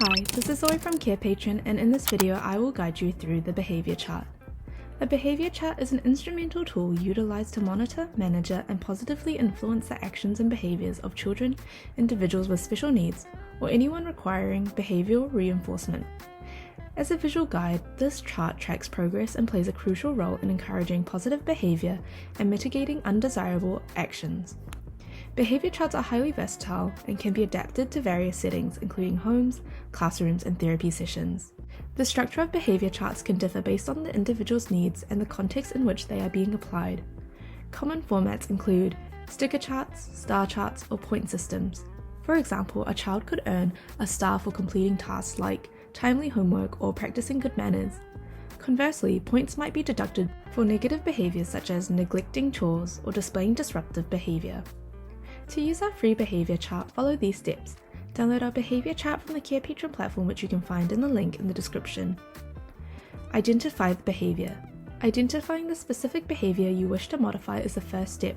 Hi, this is Zoe from Carepatron, and in this video I will guide you through the behavior chart. A behavior chart is an instrumental tool utilized to monitor, manage, and positively influence the actions and behaviors of children, individuals with special needs, or anyone requiring behavioral reinforcement. As a visual guide, this chart tracks progress and plays a crucial role in encouraging positive behavior and mitigating undesirable actions. Behavior charts are highly versatile and can be adapted to various settings, including homes, classrooms, and therapy sessions. The structure of behavior charts can differ based on the individual's needs and the context in which they are being applied. Common formats include sticker charts, star charts, or point systems. For example, a child could earn a star for completing tasks like timely homework or practicing good manners. Conversely, points might be deducted for negative behaviors such as neglecting chores or displaying disruptive behavior. To use our free behavior chart, follow these steps. Download our behavior chart from the Carepatron platform, which you can find in the link in the description. Identify the behavior. Identifying the specific behavior you wish to modify is the first step,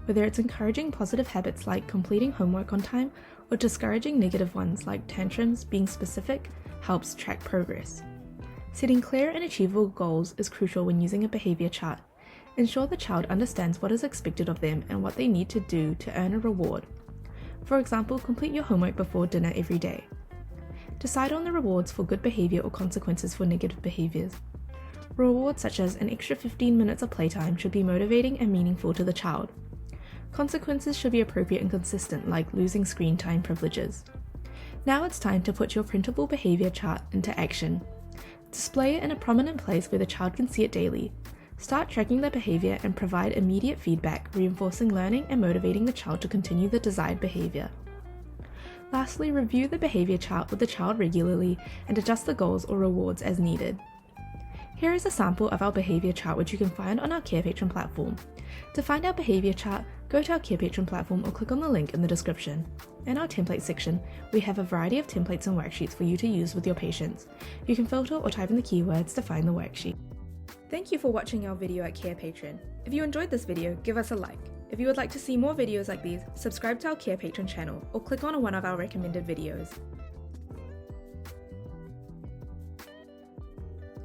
whether it's encouraging positive habits like completing homework on time or discouraging negative ones like tantrums. Being specific helps track progress. Setting clear and achievable goals is crucial when using a behavior chart. Ensure the child understands what is expected of them and what they need to do to earn a reward. For example, complete your homework before dinner every day. Decide on the rewards for good behavior or consequences for negative behaviors. Rewards such as an extra 15 minutes of playtime should be motivating and meaningful to the child. Consequences should be appropriate and consistent, like losing screen time privileges. Now it's time to put your printable behavior chart into action. Display it in a prominent place where the child can see it daily. Start tracking the behavior and provide immediate feedback, reinforcing learning and motivating the child to continue the desired behavior. Lastly, review the behavior chart with the child regularly and adjust the goals or rewards as needed. Here is a sample of our behavior chart, which you can find on our Carepatron platform. To find our behavior chart, go to our Carepatron platform or click on the link in the description. In our template section, we have a variety of templates and worksheets for you to use with your patients. You can filter or type in the keywords to find the worksheet. Thank you for watching our video at Carepatron. If you enjoyed this video, give us a like. If you would like to see more videos like these, subscribe to our Carepatron channel or click on one of our recommended videos.